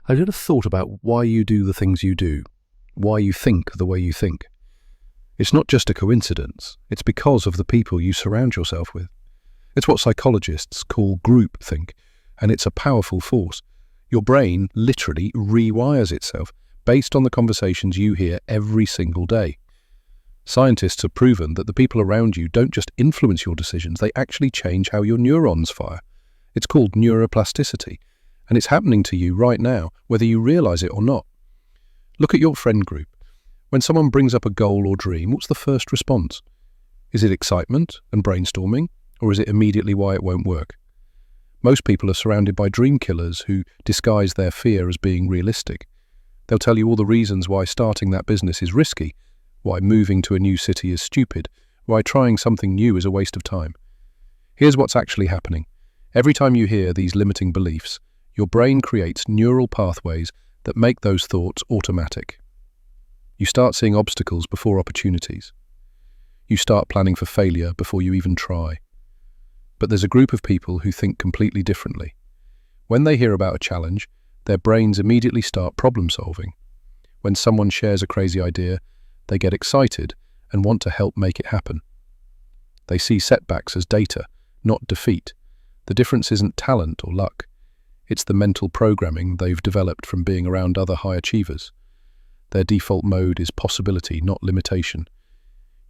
Have you ever thought about why you do the things you do? Why you think the way you think? It's not just a coincidence. It's because of the people you surround yourself with. It's what psychologists call groupthink, and it's a powerful force. Your brain literally rewires itself based on the conversations you hear every single day. Scientists have proven that the people around you don't just influence your decisions, they actually change how your neurons fire. It's called neuroplasticity, and it's happening to you right now, whether you realize it or not. Look at your friend group. When someone brings up a goal or dream, what's the first response? Is it excitement and brainstorming, or is it immediately why it won't work? Most people are surrounded by dream killers who disguise their fear as being realistic. They'll tell you all the reasons why starting that business is risky, why moving to a new city is stupid, why trying something new is a waste of time. Here's what's actually happening. Every time you hear these limiting beliefs, your brain creates neural pathways that make those thoughts automatic. You start seeing obstacles before opportunities. You start planning for failure before you even try. But there's a group of people who think completely differently. When they hear about a challenge, their brains immediately start problem solving. When someone shares a crazy idea, they get excited and want to help make it happen. They see setbacks as data, not defeat. The difference isn't talent or luck. It's the mental programming they've developed from being around other high achievers. Their default mode is possibility, not limitation.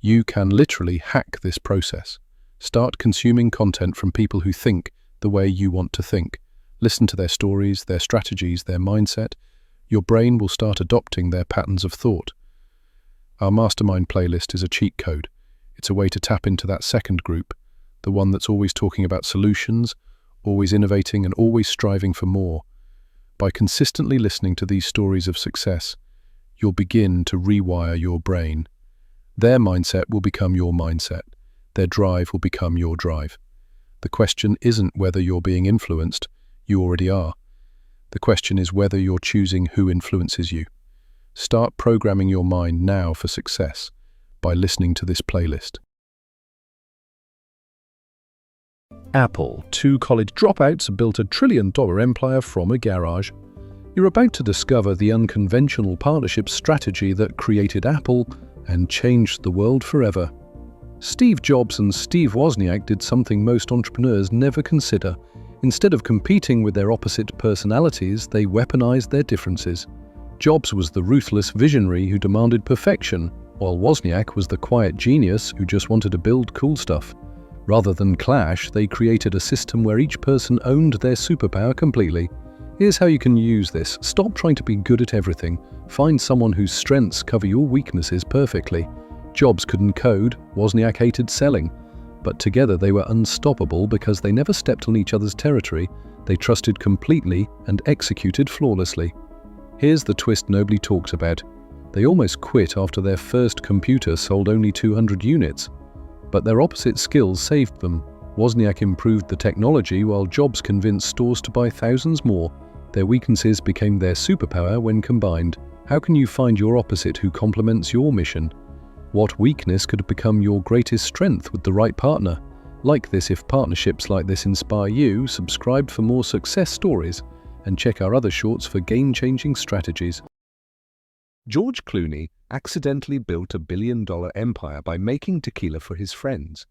You can literally hack this process. Start consuming content from people who think the way you want to think. Listen to their stories, their strategies, their mindset. Your brain will start adopting their patterns of thought. Our mastermind playlist is a cheat code. It's a way to tap into that second group, the one that's always talking about solutions, always innovating and always striving for more. By consistently listening to these stories of success, you'll begin to rewire your brain. Their mindset will become your mindset. Their drive will become your drive. The question isn't whether you're being influenced, you already are. The question is whether you're choosing who influences you. Start programming your mind now for success by listening to this playlist. Apple, two college dropouts built a $1 trillion empire from a garage. You're about to discover the unconventional partnership strategy that created Apple and changed the world forever. Steve Jobs and Steve Wozniak did something most entrepreneurs never consider. Instead of competing with their opposite personalities, they weaponized their differences. Jobs was the ruthless visionary who demanded perfection, while Wozniak was the quiet genius who just wanted to build cool stuff. Rather than clash, they created a system where each person owned their superpower completely. Here's how you can use this. Stop trying to be good at everything. Find someone whose strengths cover your weaknesses perfectly. Jobs couldn't code, Wozniak hated selling. But together they were unstoppable because they never stepped on each other's territory. They trusted completely and executed flawlessly. Here's the twist nobody talks about. They almost quit after their first computer sold only 200 units. But their opposite skills saved them. Wozniak improved the technology while Jobs convinced stores to buy thousands more. Their weaknesses became their superpower when combined. How can you find your opposite who complements your mission? What weakness could become your greatest strength with the right partner? Like this, if partnerships like this inspire you, subscribe for more success stories and check our other shorts for game-changing strategies. George Clooney accidentally built a billion-dollar empire by making tequila for his friends.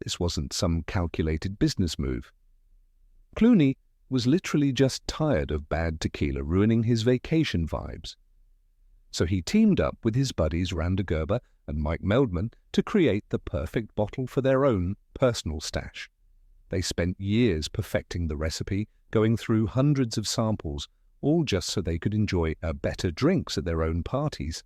This wasn't some calculated business move. Clooney was literally just tired of bad tequila ruining his vacation vibes. So he teamed up with his buddies Randa Gerber and Mike Meldman to create the perfect bottle for their own personal stash. They spent years perfecting the recipe, going through hundreds of samples, all just so they could enjoy better drinks at their own parties.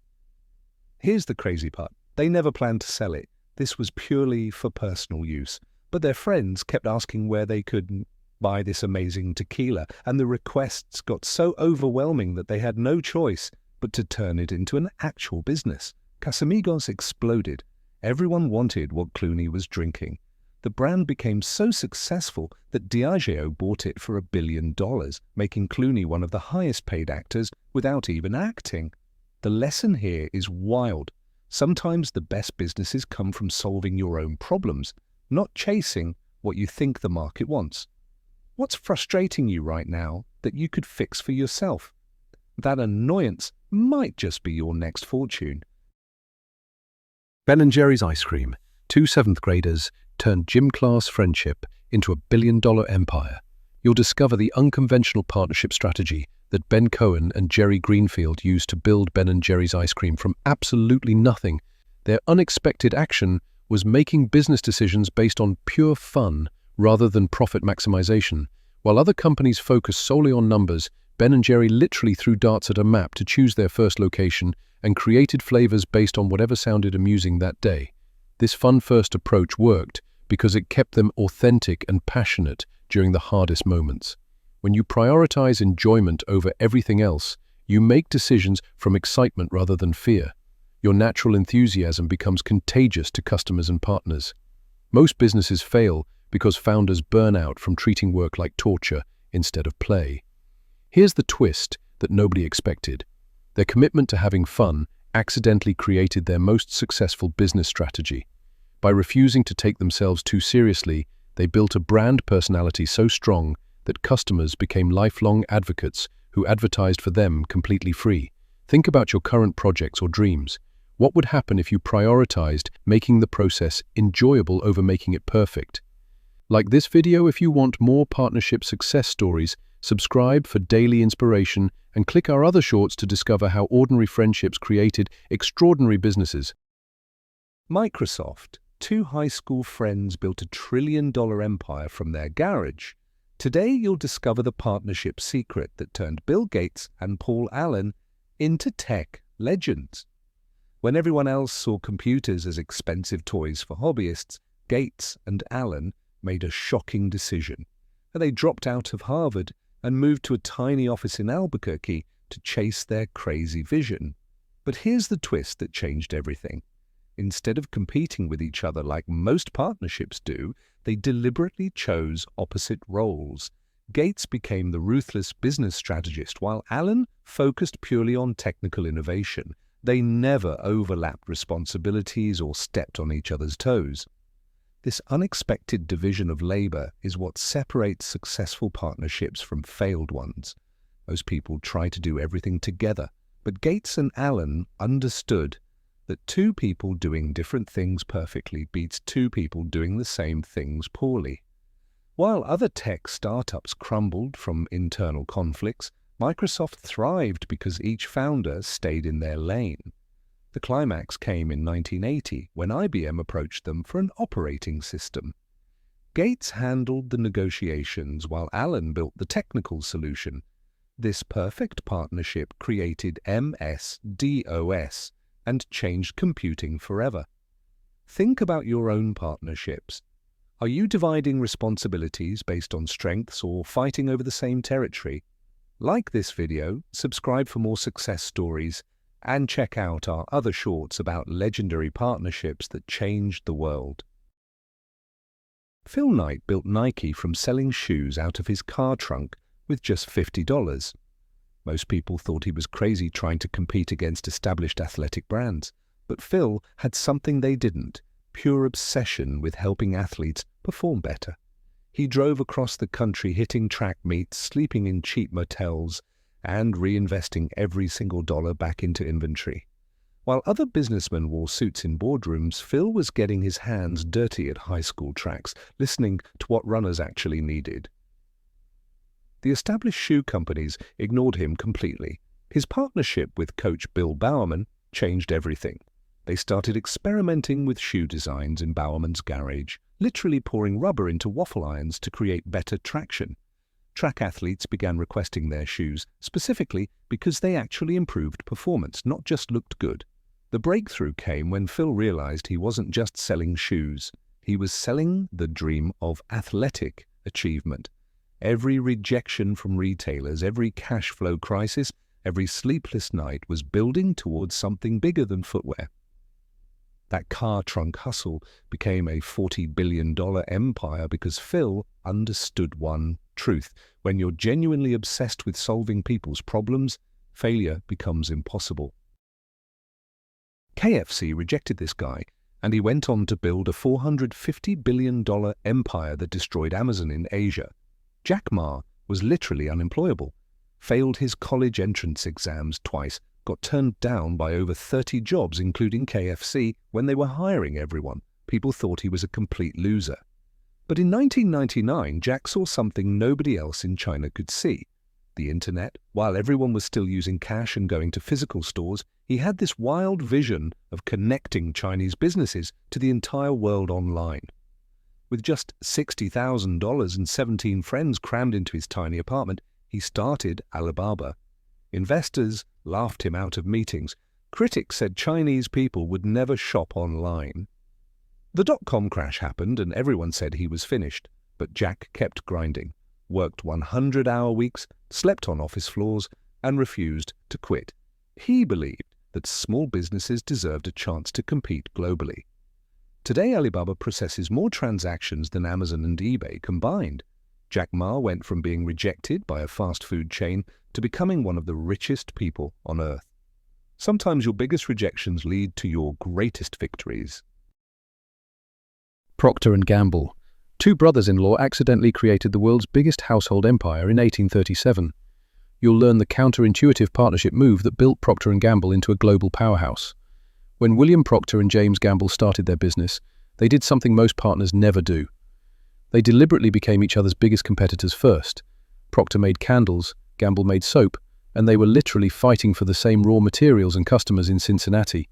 Here's the crazy part. They never planned to sell it. This was purely for personal use. But their friends kept asking where they could buy this amazing tequila, and the requests got so overwhelming that they had no choice but to turn it into an actual business. Casamigos exploded. Everyone wanted what Clooney was drinking. The brand became so successful that Diageo bought it for $1 billion, making Clooney one of the highest-paid actors without even acting. The lesson here is wild. Sometimes the best businesses come from solving your own problems, not chasing what you think the market wants. What's frustrating you right now that you could fix for yourself? That annoyance might just be your next fortune. Ben & Jerry's ice cream. Two seventh graders turned gym class friendship into $1 billion empire. You'll discover the unconventional partnership strategy that Ben Cohen and Jerry Greenfield used to build Ben & Jerry's ice cream from absolutely nothing. Their unexpected action was making business decisions based on pure fun rather than profit maximization. While other companies focus solely on numbers, Ben & Jerry literally threw darts at a map to choose their first location and created flavors based on whatever sounded amusing that day. This fun-first approach worked because it kept them authentic and passionate during the hardest moments. When you prioritize enjoyment over everything else, you make decisions from excitement rather than fear. Your natural enthusiasm becomes contagious to customers and partners. Most businesses fail because founders burn out from treating work like torture instead of play. Here's the twist that nobody expected. Their commitment to having fun accidentally created their most successful business strategy. By refusing to take themselves too seriously, they built a brand personality so strong that customers became lifelong advocates who advertised for them completely free. Think about your current projects or dreams. What would happen if you prioritized making the process enjoyable over making it perfect? Like this video if you want more partnership success stories, subscribe for daily inspiration, and click our other shorts to discover how ordinary friendships created extraordinary businesses. Microsoft. Two high school friends built a $1 trillion empire from their garage. Today you'll discover the partnership secret that turned Bill Gates and Paul Allen into tech legends. When everyone else saw computers as expensive toys for hobbyists, Gates and Allen made a shocking decision. They dropped out of Harvard and moved to a tiny office in Albuquerque to chase their crazy vision. But here's the twist that changed everything. Instead of competing with each other like most partnerships do, they deliberately chose opposite roles. Gates became the ruthless business strategist, while Allen focused purely on technical innovation. They never overlapped responsibilities or stepped on each other's toes. This unexpected division of labor is what separates successful partnerships from failed ones. Most people try to do everything together, but Gates and Allen understood that two people doing different things perfectly beats two people doing the same things poorly. While other tech startups crumbled from internal conflicts, Microsoft thrived because each founder stayed in their lane. The climax came in 1980 when IBM approached them for an operating system. Gates handled the negotiations while Allen built the technical solution. This perfect partnership created MS-DOS and changed computing forever. Think about your own partnerships. Are you dividing responsibilities based on strengths or fighting over the same territory? Like this video, subscribe for more success stories, and check out our other shorts about legendary partnerships that changed the world. Phil Knight built Nike from selling shoes out of his car trunk with just $50. Most people thought he was crazy trying to compete against established athletic brands, but Phil had something they didn't: pure obsession with helping athletes perform better. He drove across the country hitting track meets, sleeping in cheap motels, and reinvesting every single dollar back into inventory. While other businessmen wore suits in boardrooms, Phil was getting his hands dirty at high school tracks, listening to what runners actually needed. The established shoe companies ignored him completely. His partnership with coach Bill Bowerman changed everything. They started experimenting with shoe designs in Bowerman's garage, literally pouring rubber into waffle irons to create better traction. Track athletes began requesting their shoes specifically because they actually improved performance, not just looked good. The breakthrough came when Phil realized he wasn't just selling shoes. He was selling the dream of athletic achievement. Every rejection from retailers, every cash flow crisis, every sleepless night was building towards something bigger than footwear. That car trunk hustle became a $40 billion empire because Phil understood one truth: when you're genuinely obsessed with solving people's problems, failure becomes impossible. KFC rejected this guy, and he went on to build a $450 billion empire that destroyed Amazon in Asia. Jack Ma was literally unemployable. failed his college entrance exams twice, got turned down by over 30 jobs, including KFC, when they were hiring everyone. People thought he was a complete loser. But in 1999, Jack saw something nobody else in China could see. The internet. While everyone was still using cash and going to physical stores, he had this wild vision of connecting Chinese businesses to the entire world online. With just $60,000 and 17 friends crammed into his tiny apartment, he started Alibaba. Investors laughed him out of meetings. Critics said Chinese people would never shop online. The dot-com crash happened and everyone said he was finished, but Jack kept grinding, worked 100-hour weeks, slept on office floors, and refused to quit. He believed that small businesses deserved a chance to compete globally. Today, Alibaba processes more transactions than Amazon and eBay combined. Jack Ma went from being rejected by a fast food chain to becoming one of the richest people on earth. Sometimes your biggest rejections lead to your greatest victories. Procter & Gamble. Two brothers-in-law accidentally created the world's biggest household empire in 1837. You'll learn the counterintuitive partnership move that built Procter & Gamble into a global powerhouse. When William Procter and James Gamble started their business, they did something most partners never do. They deliberately became each other's biggest competitors first. Procter made candles, Gamble made soap, and they were literally fighting for the same raw materials and customers in Cincinnati.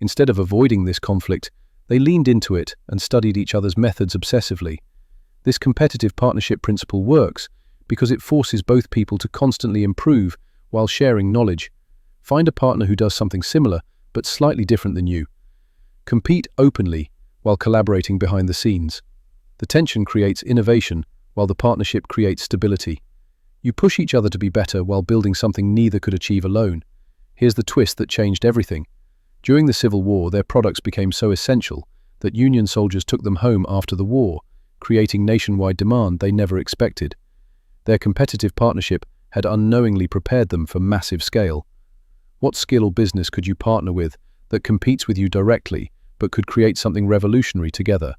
Instead of avoiding this conflict, they leaned into it and studied each other's methods obsessively. This competitive partnership principle works because it forces both people to constantly improve while sharing knowledge. Find a partner who does something similar but slightly different than you. Compete openly while collaborating behind the scenes. The tension creates innovation while the partnership creates stability. You push each other to be better while building something neither could achieve alone. Here's the twist that changed everything. During the Civil War, their products became so essential that Union soldiers took them home after the war, creating nationwide demand they never expected. Their competitive partnership had unknowingly prepared them for massive scale. What skill or business could you partner with that competes with you directly but could create something revolutionary together?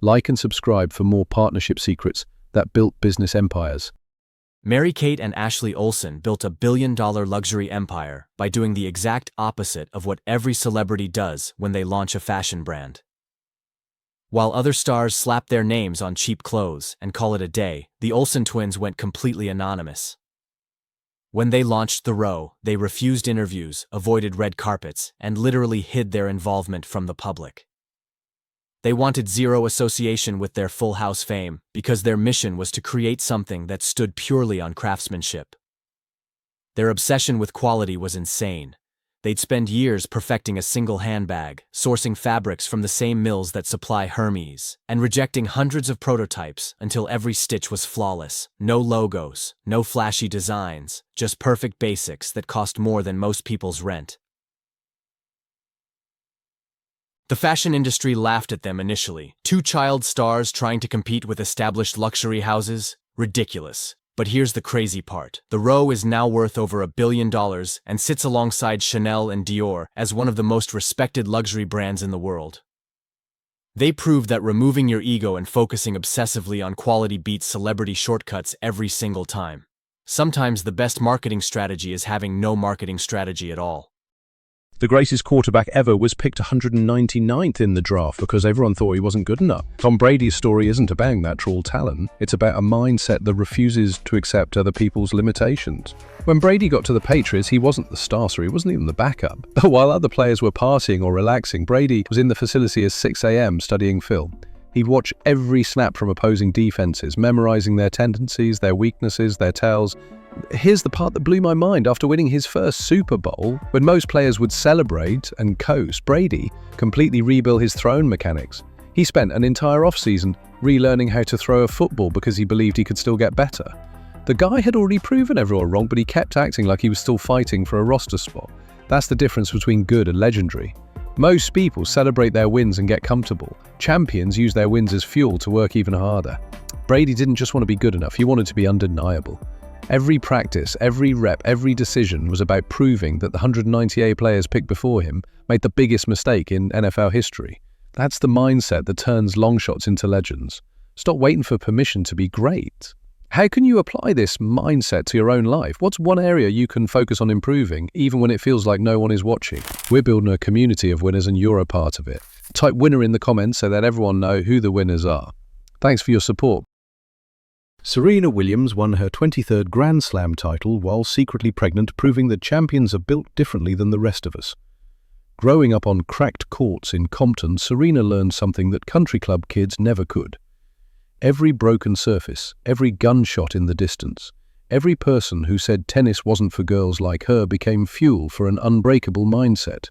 Like and subscribe for more partnership secrets that built business empires. Mary-Kate and Ashley Olsen built a billion-dollar luxury empire by doing the exact opposite of what every celebrity does when they launch a fashion brand. While other stars slap their names on cheap clothes and call it a day, the Olsen twins went completely anonymous. When they launched The Row, they refused interviews, avoided red carpets, and literally hid their involvement from the public. They wanted zero association with their Full House fame because their mission was to create something that stood purely on craftsmanship. Their obsession with quality was insane. They'd spend years perfecting a single handbag, sourcing fabrics from the same mills that supply Hermes, and rejecting hundreds of prototypes until every stitch was flawless. No logos, no flashy designs, just perfect basics that cost more than most people's rent. The fashion industry laughed at them initially. Two child stars trying to compete with established luxury houses? Ridiculous. But here's the crazy part. The Row is now worth over $1 billion and sits alongside Chanel and Dior as one of the most respected luxury brands in the world. They proved that removing your ego and focusing obsessively on quality beats celebrity shortcuts every single time. Sometimes the best marketing strategy is having no marketing strategy at all. The greatest quarterback ever was picked 199th in the draft because everyone thought he wasn't good enough. Tom Brady's story isn't about natural talent, it's about a mindset that refuses to accept other people's limitations. When Brady got to the Patriots, he wasn't the starter, he wasn't even the backup. While other players were partying or relaxing, Brady was in the facility at 6 a.m. studying film. He'd watch every snap from opposing defenses, memorizing their tendencies, their weaknesses, their tells. Here's the part that blew my mind. After winning his first Super Bowl, when most players would celebrate and coast, Brady completely rebuilt his throwing mechanics. He spent an entire offseason relearning how to throw a football because he believed he could still get better. The guy had already proven everyone wrong, but he kept acting like he was still fighting for a roster spot. That's the difference between good and legendary. Most people celebrate their wins and get comfortable. Champions use their wins as fuel to work even harder. Brady didn't just want to be good enough, he wanted to be undeniable. Every practice, every rep, every decision was about proving that the 198 players picked before him made the biggest mistake in NFL history. That's the mindset that turns long shots into legends. Stop waiting for permission to be great. How can you apply this mindset to your own life? What's one area you can focus on improving, even when it feels like no one is watching? We're building a community of winners and you're a part of it. Type winner in the comments so that everyone knows who the winners are. Thanks for your support. Serena Williams won her 23rd Grand Slam title while secretly pregnant, proving that champions are built differently than the rest of us. Growing up on cracked courts in Compton, Serena learned something that country club kids never could. Every broken surface, every gunshot in the distance, every person who said tennis wasn't for girls like her became fuel for an unbreakable mindset.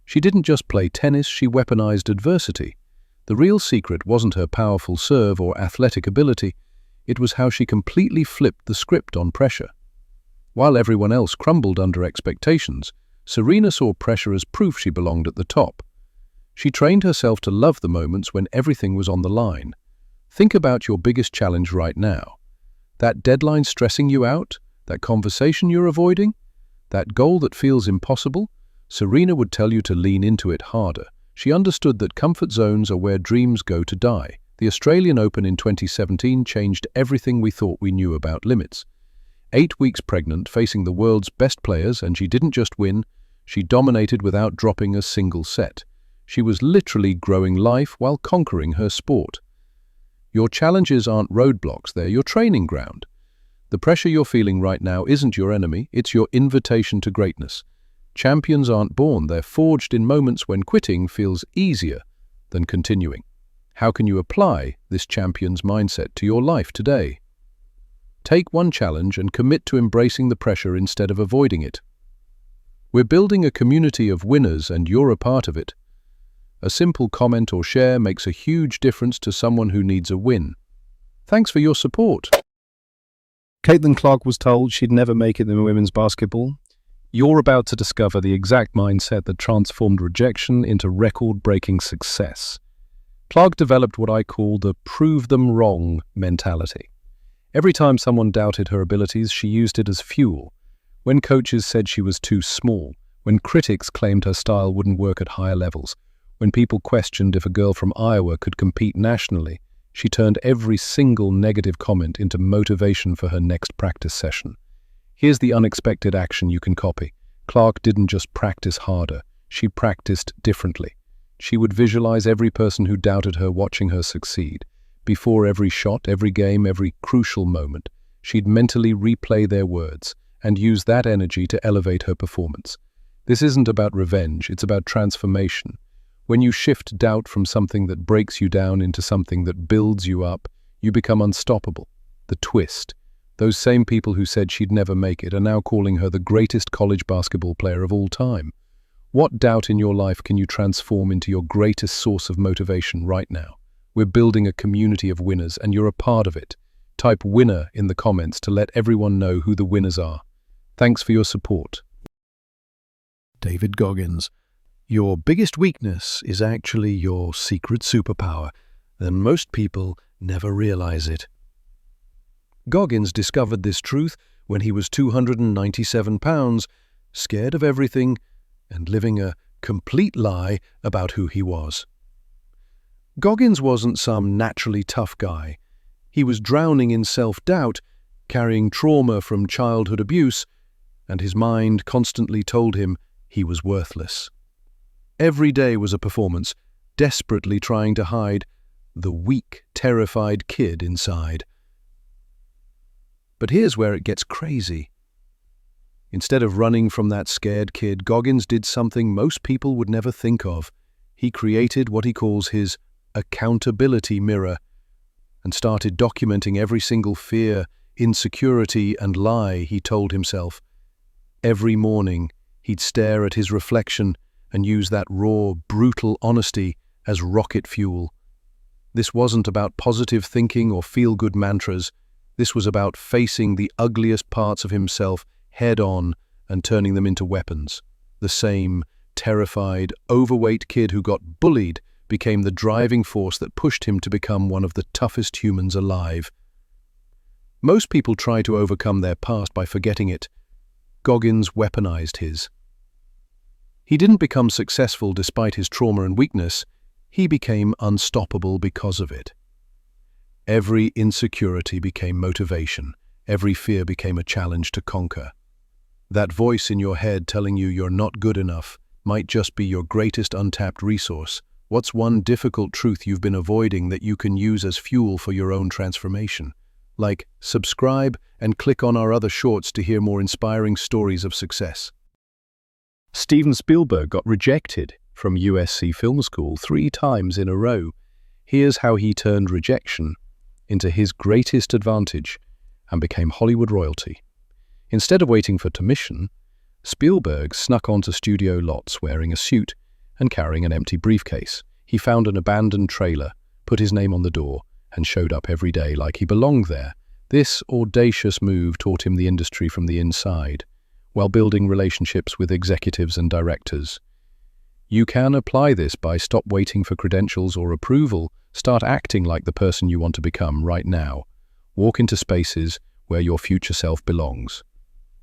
She didn't just play tennis, she weaponized adversity. The real secret wasn't her powerful serve or athletic ability, it was how she completely flipped the script on pressure. While everyone else crumbled under expectations, Serena saw pressure as proof she belonged at the top. She trained herself to love the moments when everything was on the line. Think about your biggest challenge right now. That deadline stressing you out? That conversation you're avoiding? That goal that feels impossible? Serena would tell you to lean into it harder. She understood that comfort zones are where dreams go to die. The Australian Open in 2017 changed everything we thought we knew about limits. 8 weeks pregnant, facing the world's best players, and she didn't just win, she dominated without dropping a single set. She was literally growing life while conquering her sport. Your challenges aren't roadblocks, they're your training ground. The pressure you're feeling right now isn't your enemy, it's your invitation to greatness. Champions aren't born, they're forged in moments when quitting feels easier than continuing. How can you apply this champion's mindset to your life today? Take one challenge and commit to embracing the pressure instead of avoiding it. We're building a community of winners and you're a part of it. A simple comment or share makes a huge difference to someone who needs a win. Thanks for your support. Caitlin Clark was told she'd never make it in women's basketball. You're about to discover the exact mindset that transformed rejection into record-breaking success. Clark developed what I call the prove them wrong mentality. Every time someone doubted her abilities, she used it as fuel. When coaches said she was too small, when critics claimed her style wouldn't work at higher levels, when people questioned if a girl from Iowa could compete nationally, she turned every single negative comment into motivation for her next practice session. Here's the unexpected action you can copy. Clark didn't just practice harder, she practiced differently. She would visualize every person who doubted her watching her succeed. Before every shot, every game, every crucial moment, she'd mentally replay their words and use that energy to elevate her performance. This isn't about revenge, it's about transformation. When you shift doubt from something that breaks you down into something that builds you up, you become unstoppable. The twist. Those same people who said she'd never make it are now calling her the greatest college basketball player of all time. What doubt in your life can you transform into your greatest source of motivation right now? We're building a community of winners and you're a part of it. Type winner in the comments to let everyone know who the winners are. Thanks for your support. David Goggins. Your biggest weakness is actually your secret superpower, and most people never realize it. Goggins discovered this truth when he was 297 pounds, scared of everything, and living a complete lie about who he was. Goggins wasn't some naturally tough guy. He was drowning in self-doubt, carrying trauma from childhood abuse, and his mind constantly told him he was worthless. Every day was a performance, desperately trying to hide the weak, terrified kid inside. But here's where it gets crazy. Instead of running from that scared kid, Goggins did something most people would never think of. He created what he calls his accountability mirror and started documenting every single fear, insecurity, and lie he told himself. Every morning, he'd stare at his reflection and use that raw, brutal honesty as rocket fuel. This wasn't about positive thinking or feel-good mantras. This was about facing the ugliest parts of himself head-on and turning them into weapons. The same terrified, overweight kid who got bullied became the driving force that pushed him to become one of the toughest humans alive. Most people try to overcome their past by forgetting it. Goggins weaponized his. He didn't become successful despite his trauma and weakness. He became unstoppable because of it. Every insecurity became motivation. Every fear became a challenge to conquer. That voice in your head telling you you're not good enough might just be your greatest untapped resource. What's one difficult truth you've been avoiding that you can use as fuel for your own transformation? Like, subscribe, and click on our other shorts to hear more inspiring stories of success. Steven Spielberg got rejected from USC Film School 3 times in a row. Here's how he turned rejection into his greatest advantage and became Hollywood royalty. Instead of waiting for permission, Spielberg snuck onto studio lots wearing a suit and carrying an empty briefcase. He found an abandoned trailer, put his name on the door, and showed up every day like he belonged there. This audacious move taught him the industry from the inside, while building relationships with executives and directors. You can apply this by stop waiting for credentials or approval. Start acting like the person you want to become right now. Walk into spaces where your future self belongs.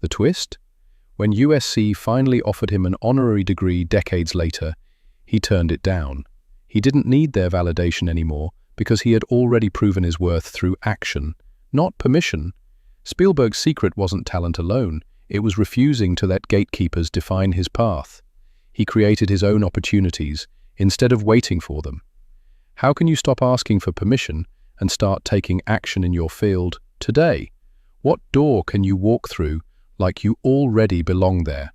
The twist? When USC finally offered him an honorary degree decades later, he turned it down. He didn't need their validation anymore because he had already proven his worth through action, not permission. Spielberg's secret wasn't talent alone. It was refusing to let gatekeepers define his path. He created his own opportunities instead of waiting for them. How can you stop asking for permission and start taking action in your field today? What door can you walk through like you already belong there?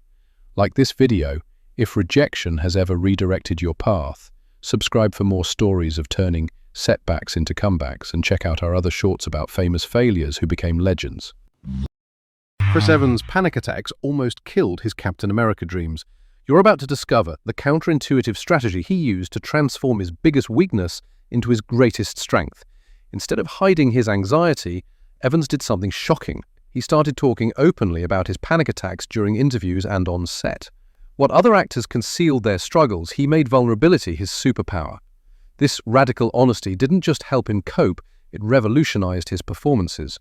Like this video, if rejection has ever redirected your path, subscribe for more stories of turning setbacks into comebacks, and check out our other shorts about famous failures who became legends. Chris Evans' panic attacks almost killed his Captain America dreams. You're about to discover the counterintuitive strategy he used to transform his biggest weakness into his greatest strength. Instead of hiding his anxiety, Evans did something shocking. He started talking openly about his panic attacks during interviews and on set. What other actors concealed their struggles, he made vulnerability his superpower. This radical honesty didn't just help him cope, it revolutionized his performances.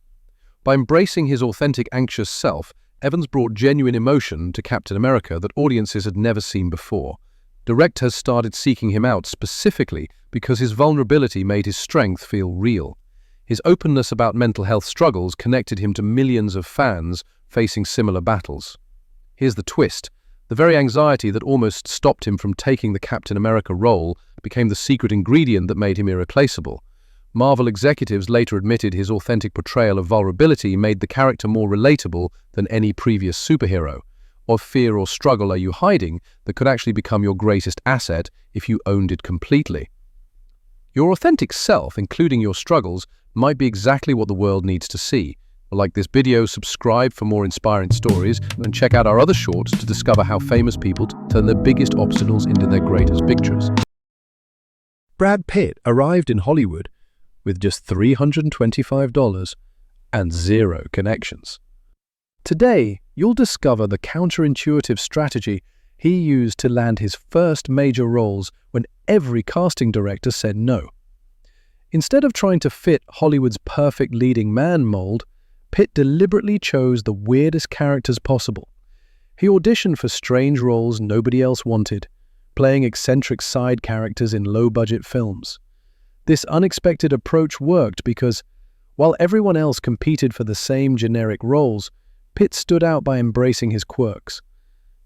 By embracing his authentic anxious self, Evans brought genuine emotion to Captain America that audiences had never seen before. Directors started seeking him out specifically because his vulnerability made his strength feel real. His openness about mental health struggles connected him to millions of fans facing similar battles. Here's the twist. The very anxiety that almost stopped him from taking the Captain America role became the secret ingredient that made him irreplaceable. Marvel executives later admitted his authentic portrayal of vulnerability made the character more relatable than any previous superhero. What fear or struggle are you hiding that could actually become your greatest asset if you owned it completely? Your authentic self, including your struggles, might be exactly what the world needs to see. Like this video, subscribe for more inspiring stories, and check out our other shorts to discover how famous people turn their biggest obstacles into their greatest victories. Brad Pitt arrived in Hollywood with just $325 and 0 connections. Today, you'll discover the counterintuitive strategy he used to land his first major roles when every casting director said no. Instead of trying to fit Hollywood's perfect leading man mold, Pitt deliberately chose the weirdest characters possible. He auditioned for strange roles nobody else wanted, playing eccentric side characters in low-budget films. This unexpected approach worked because, while everyone else competed for the same generic roles, Pitt stood out by embracing his quirks.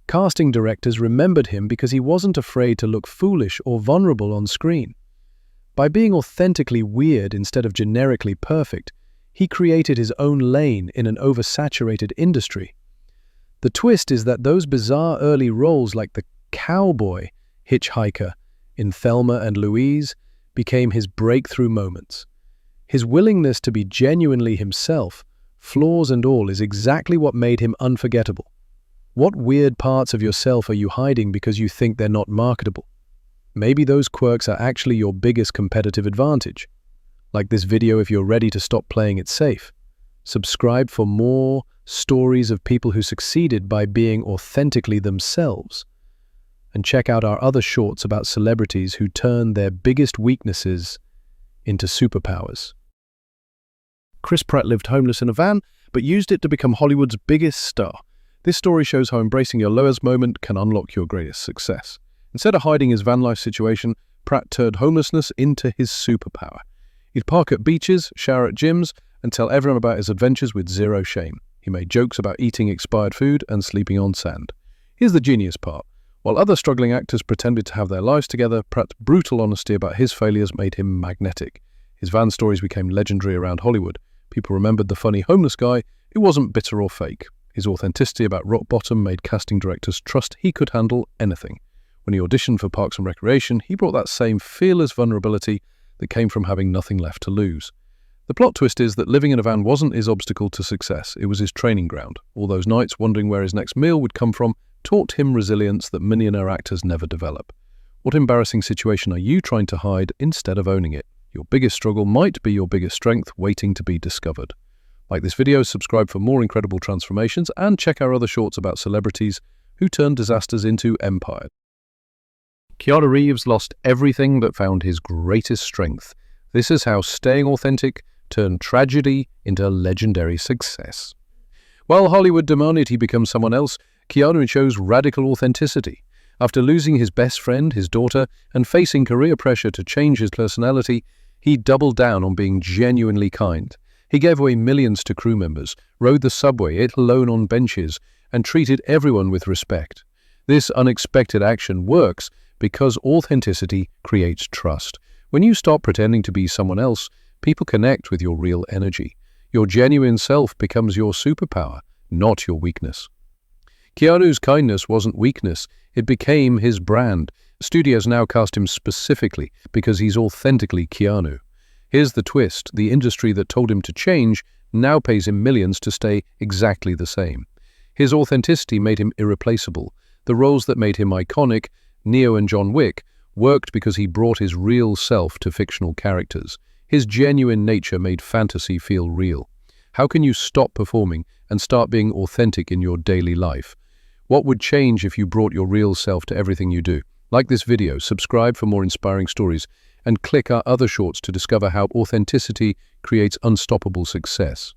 Casting directors remembered him because he wasn't afraid to look foolish or vulnerable on screen. By being authentically weird instead of generically perfect, he created his own lane in an oversaturated industry. The twist is that those bizarre early roles like the cowboy hitchhiker in Thelma and Louise became his breakthrough moments. His willingness to be genuinely himself, flaws and all, is exactly what made him unforgettable. What weird parts of yourself are you hiding because you think they're not marketable? Maybe those quirks are actually your biggest competitive advantage. Like this video if you're ready to stop playing it safe. Subscribe for more stories of people who succeeded by being authentically themselves. And check out our other shorts about celebrities who turned their biggest weaknesses into superpowers. Chris Pratt lived homeless in a van, but used it to become Hollywood's biggest star. This story shows how embracing your lowest moment can unlock your greatest success. Instead of hiding his van life situation, Pratt turned homelessness into his superpower. He'd park at beaches, shower at gyms, and tell everyone about his adventures with zero shame. He made jokes about eating expired food and sleeping on sand. Here's the genius part. While other struggling actors pretended to have their lives together, Pratt's brutal honesty about his failures made him magnetic. His van stories became legendary around Hollywood. People remembered the funny homeless guy who wasn't bitter or fake. His authenticity about rock bottom made casting directors trust he could handle anything. When he auditioned for Parks and Recreation, he brought that same fearless vulnerability that came from having nothing left to lose. The plot twist is that living in a van wasn't his obstacle to success, it was his training ground. All those nights wondering where his next meal would come from taught him resilience that millionaire actors never develop. What embarrassing situation are you trying to hide instead of owning it? Your biggest struggle might be your biggest strength waiting to be discovered. Like this video, subscribe for more incredible transformations, and check our other shorts about celebrities who turned disasters into empires. Keanu Reeves lost everything but found his greatest strength. This is how staying authentic turned tragedy into legendary success. While Hollywood demanded he become someone else, Keanu chose radical authenticity. After losing his best friend, his daughter, and facing career pressure to change his personality, he doubled down on being genuinely kind. He gave away millions to crew members, rode the subway, ate alone on benches, and treated everyone with respect. This unexpected action works because authenticity creates trust. When you stop pretending to be someone else, people connect with your real energy. Your genuine self becomes your superpower, not your weakness. Keanu's kindness wasn't weakness, it became his brand. Studios now cast him specifically because he's authentically Keanu. Here's the twist: the industry that told him to change now pays him millions to stay exactly the same. His authenticity made him irreplaceable. The roles that made him iconic, Neo and John Wick, worked because he brought his real self to fictional characters. His genuine nature made fantasy feel real. How can you stop performing and start being authentic in your daily life? What would change if you brought your real self to everything you do? Like this video, subscribe for more inspiring stories, and click our other shorts to discover how authenticity creates unstoppable success.